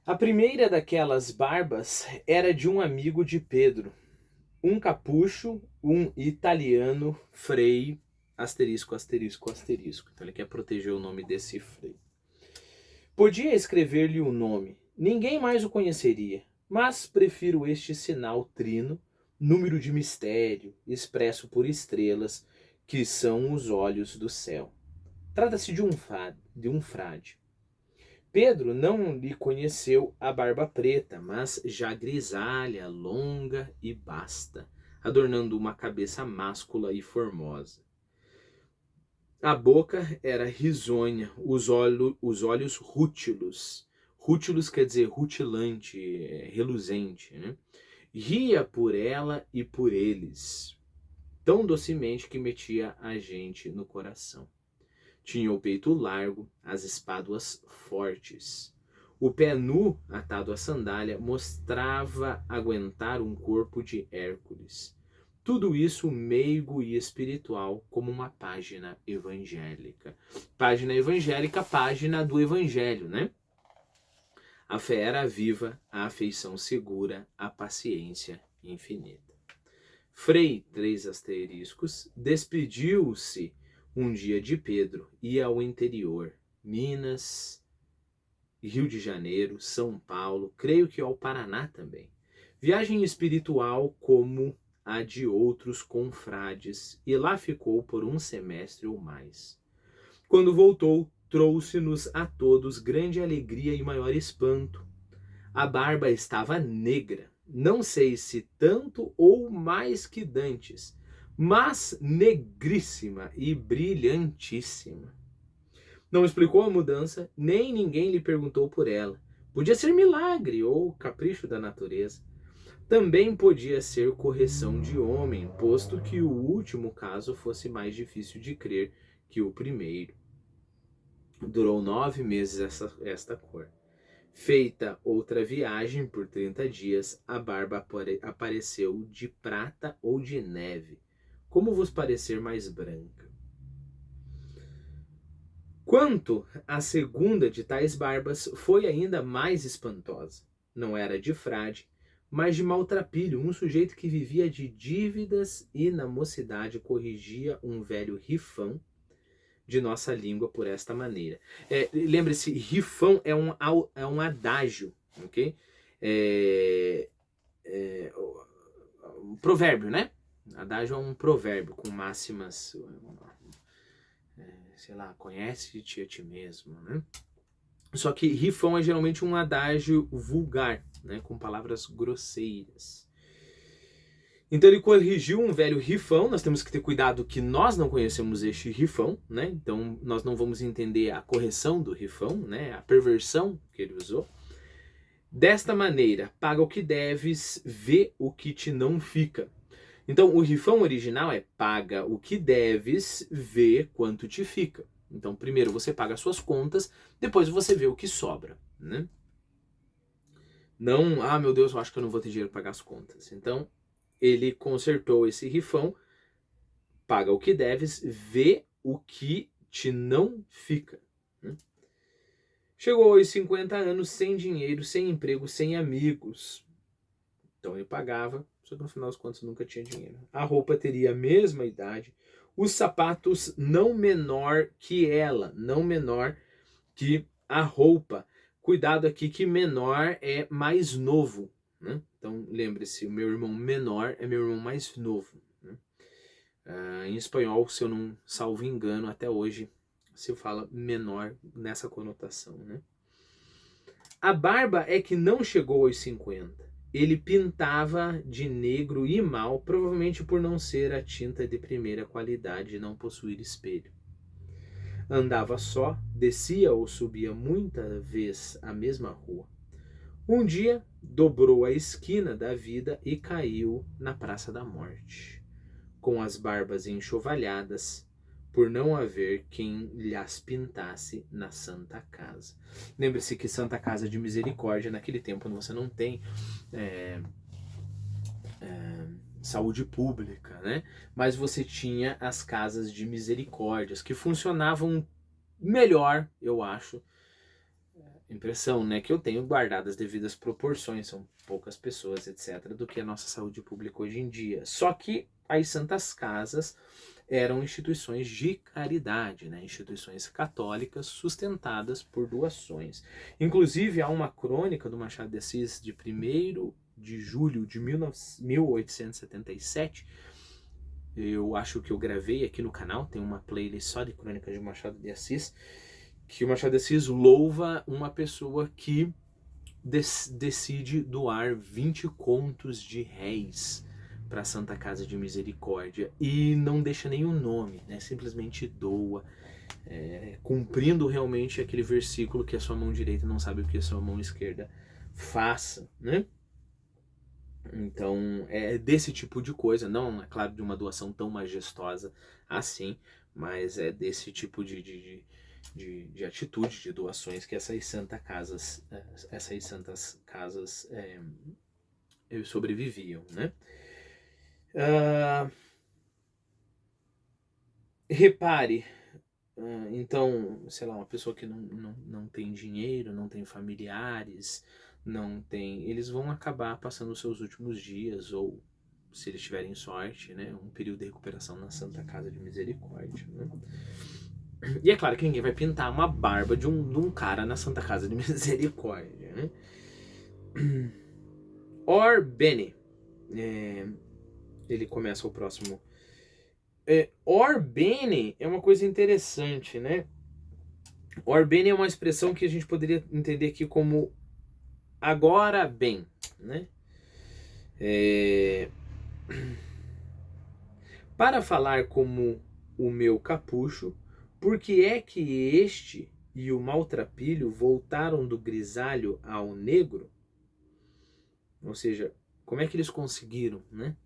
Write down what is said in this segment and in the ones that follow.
A primeira daquelas barbas era de um amigo de Pedro, um capucho, um italiano, Frei, asterisco, asterisco, asterisco. Então ele quer proteger o nome desse Frei. Podia escrever-lhe o nome, ninguém mais o conheceria, mas prefiro este sinal trino, número de mistério, expresso por estrelas, que são os olhos do céu. Trata-se de um frade. Pedro não lhe conheceu a barba preta, mas já grisalha, longa e basta, adornando uma cabeça máscula e formosa. A boca era risonha, os olhos rútilos. Rútilos quer dizer rutilante, reluzente, né? Ria por ela e por eles, tão docemente que metia a gente no coração. Tinha o peito largo, as espáduas fortes. O pé nu, atado à sandália, mostrava aguentar um corpo de Hércules. Tudo isso meigo e espiritual, como uma página evangélica. Página evangélica, página do evangelho, né? A fé era viva, a afeição segura, a paciência infinita. Frei, três asteriscos, despediu-se um dia de Pedro, ia ao interior, Minas, Rio de Janeiro, São Paulo, creio que ao Paraná também. Viagem espiritual como a de outros confrades, e lá ficou por um semestre ou mais. Quando voltou, trouxe-nos a todos grande alegria e maior espanto. A barba estava negra, não sei se tanto ou mais que dantes, mas negríssima e brilhantíssima. Não explicou a mudança, nem ninguém lhe perguntou por ela. Podia ser milagre ou capricho da natureza. Também podia ser correção de homem, posto que o último caso fosse mais difícil de crer que o primeiro. Durou 9 meses esta cor. Feita outra viagem por 30 dias, a barba apareceu de prata ou de neve, como vos parecer mais branca. Quanto à segunda de tais barbas, foi ainda mais espantosa. Não era de frade, mas de maltrapilho, um sujeito que vivia de dívidas e na mocidade corrigia um velho rifão de nossa língua por esta maneira. Lembre-se, rifão é um adágio, ok? É, é, um provérbio, né? Adágio é um provérbio com máximas, sei lá, conhece-te a ti mesmo, né? Só que rifão é geralmente um adágio vulgar, né? Com palavras grosseiras. Então ele corrigiu um velho rifão, nós temos que ter cuidado que nós não conhecemos este rifão, né? Então nós não vamos entender a correção do rifão, né? A perversão que ele usou. Desta maneira, paga o que deves, vê o que te não fica. Então o rifão original é paga o que deves, vê quanto te fica. Então primeiro você paga as suas contas, depois você vê o que sobra, né? Não, ah meu Deus, eu acho que eu não vou ter dinheiro para pagar as contas. Então ele consertou esse rifão, paga o que deves, vê o que te não fica. Chegou aos 50 anos sem dinheiro, sem emprego, sem amigos. Então ele pagava, só que no final das contas nunca tinha dinheiro. A roupa teria a mesma idade, os sapatos não menor que ela, não menor que a roupa. Cuidado aqui que menor é mais novo, né? Então lembre-se, o meu irmão menor é meu irmão mais novo. Né? Em espanhol, se eu não salvo engano, até hoje se fala menor nessa conotação. Né? A barba é que não chegou aos 50. Ele pintava de negro e mal, provavelmente por não ser a tinta de primeira qualidade e não possuir espelho. Andava só, descia ou subia muita vez a mesma rua. Um dia, dobrou a esquina da vida e caiu na Praça da Morte, com as barbas enxovalhadas, por não haver quem lhas pintasse na Santa Casa. Lembre-se que Santa Casa de Misericórdia, naquele tempo você não tem saúde pública, né? Mas você tinha as casas de misericórdias, que funcionavam melhor, eu acho, impressão, né, que eu tenho, guardado as devidas proporções, são poucas pessoas, etc., do que a nossa saúde pública hoje em dia. Só que as santas casas eram instituições de caridade, né, instituições católicas sustentadas por doações. Inclusive, há uma crônica do Machado de Assis de 1º de julho de 1877. Eu acho que eu gravei aqui no canal, tem uma playlist só de crônicas de Machado de Assis, que o Machado de Assis louva uma pessoa que decide doar 20 contos de réis para a Santa Casa de Misericórdia e não deixa nenhum nome, né? Simplesmente doa, cumprindo realmente aquele versículo que a sua mão direita não sabe o que a sua mão esquerda faça, né? Então, é desse tipo de coisa, não, é claro, de uma doação tão majestosa assim, mas é desse tipo de atitude, de doações que essas santas casas sobreviviam, né? Repare, então, sei lá, uma pessoa que não tem dinheiro, não tem familiares, não tem, eles vão acabar passando os seus últimos dias, ou se eles tiverem sorte, né, um período de recuperação na Santa Casa de Misericórdia, né? E é claro que ninguém vai pintar uma barba de um cara na Santa Casa de Misericórdia, né? Orbene, ele começa o próximo. Orbene é uma coisa interessante, né? Orbene é uma expressão que a gente poderia entender aqui como agora bem, né? Para falar como o meu capucho, por que é que este e o maltrapilho voltaram do grisalho ao negro? Ou seja, como é que eles conseguiram, né?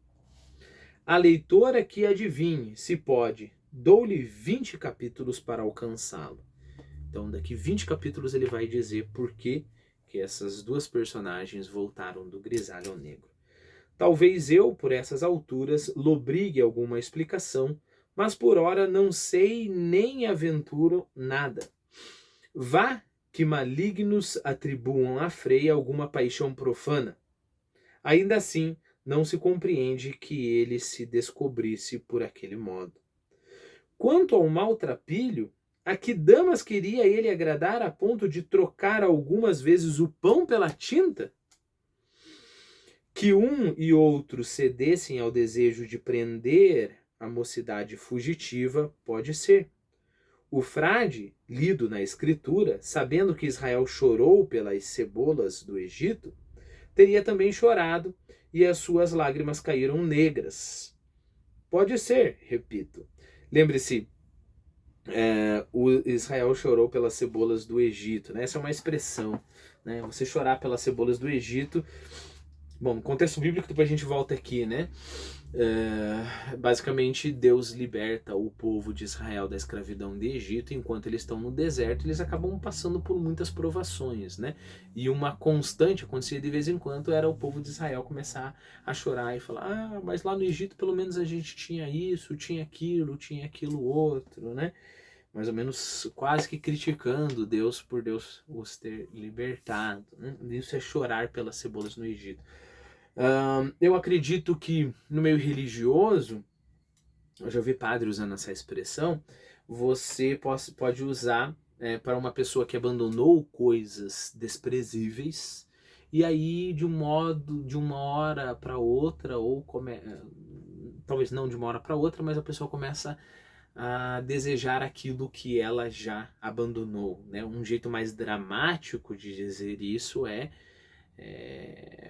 A leitora que adivinhe, se pode, dou-lhe 20 capítulos para alcançá-lo. Então, daqui 20 capítulos ele vai dizer por que essas duas personagens voltaram do grisalho ao negro. Talvez eu, por essas alturas, lobrigue alguma explicação, mas por ora não sei nem aventuro nada. Vá que malignos atribuam a Frei alguma paixão profana. Ainda assim, não se compreende que ele se descobrisse por aquele modo. Quanto ao maltrapilho, a que damas queria ele agradar a ponto de trocar algumas vezes o pão pela tinta? Que um e outro cedessem ao desejo de prender a mocidade fugitiva, pode ser. O frade, lido na escritura, sabendo que Israel chorou pelas cebolas do Egito, teria também chorado e as suas lágrimas caíram negras. Pode ser, repito. Lembre-se, o Israel chorou pelas cebolas do Egito, né? Essa é uma expressão, né? Você chorar pelas cebolas do Egito. Bom, no contexto bíblico, depois a gente volta aqui, né? Basicamente, Deus liberta o povo de Israel da escravidão de Egito. Enquanto eles estão no deserto, eles acabam passando por muitas provações, né? E uma constante, acontecia de vez em quando, era o povo de Israel começar a chorar e falar: ah, mas lá no Egito pelo menos a gente tinha isso, tinha aquilo outro, né? Mais ou menos quase que criticando Deus por Deus os ter libertado, né? Isso é chorar pelas cebolas no Egito. Eu acredito que no meio religioso, eu já vi padre usando essa expressão, você pode usar para uma pessoa que abandonou coisas desprezíveis e aí de uma hora para outra, ou talvez não de uma hora para outra, mas a pessoa começa a desejar aquilo que ela já abandonou, né? Um jeito mais dramático de dizer isso é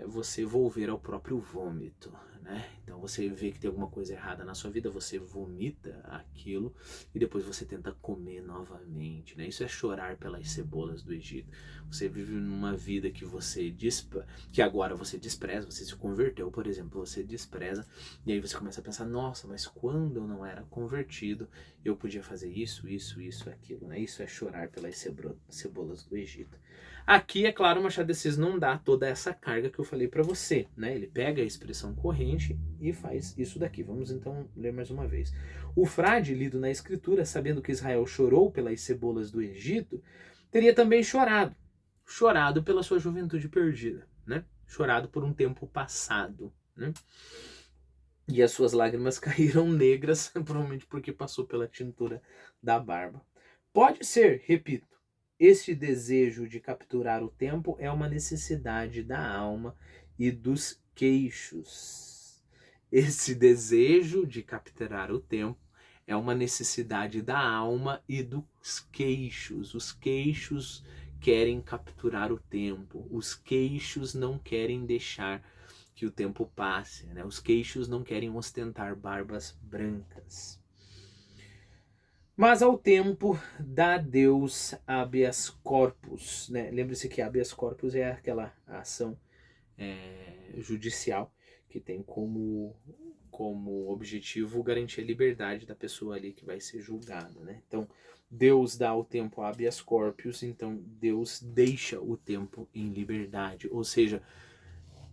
você volver ao próprio vômito, né? Então você vê que tem alguma coisa errada na sua vida, você vomita aquilo e depois você tenta comer novamente, né? Isso é chorar pelas cebolas do Egito. Você vive numa vida que que agora você despreza, você se converteu, por exemplo, você despreza, e aí você começa a pensar: nossa, mas quando eu não era convertido, eu podia fazer isso, aquilo, né? Isso é chorar pelas cebolas do Egito. Aqui, é claro, o Machado de Assis não dá toda essa carga que eu falei para você, né? Ele pega a expressão corrente e faz isso daqui. Vamos então ler mais uma vez. O frade, lido na escritura, sabendo que Israel chorou pelas cebolas do Egito, teria também chorado. chorado pela sua juventude perdida, né? Chorado por um tempo passado, né? E as suas lágrimas caíram negras, provavelmente porque passou pela tintura da barba. Pode ser, repito, este desejo de capturar o tempo é uma necessidade da alma e dos queixos. Esse desejo de capturar o tempo é uma necessidade da alma e dos queixos. Os queixos querem capturar o tempo. Os queixos não querem deixar que o tempo passe, né? Os queixos não querem ostentar barbas brancas. Mas ao tempo dá Deus habeas corpus, né? Lembre-se que habeas corpus é aquela ação judicial que tem como objetivo garantir a liberdade da pessoa ali que vai ser julgada, né? Então, Deus dá o tempo habeas corpus, então Deus deixa o tempo em liberdade, ou seja,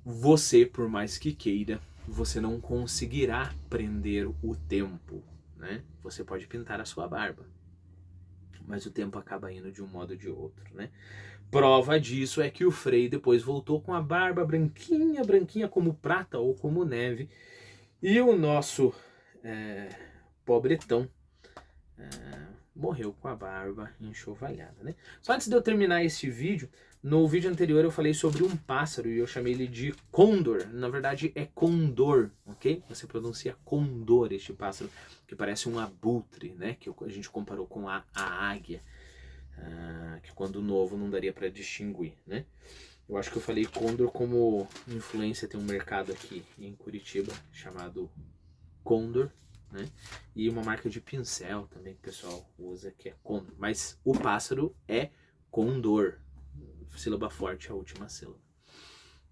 você, por mais que queira, você não conseguirá prender o tempo, né? Você pode pintar a sua barba, mas o tempo acaba indo de um modo ou de outro, né? Prova disso é que o Frei depois voltou com a barba branquinha, branquinha como prata ou como neve, e o nosso pobretão morreu com a barba enxovalhada, né? Só antes de eu terminar esse vídeo, no vídeo anterior eu falei sobre um pássaro e eu chamei ele de condor. Na verdade é condor, ok? Você pronuncia condor este pássaro, que parece um abutre, né? Que a gente comparou com a águia, que quando novo não daria para distinguir, né? Eu acho que eu falei condor como influência, tem um mercado aqui em Curitiba chamado Condor, né? E uma marca de pincel também que o pessoal usa, que é Condor. Mas o pássaro é condor. Sílaba forte, a última sílaba.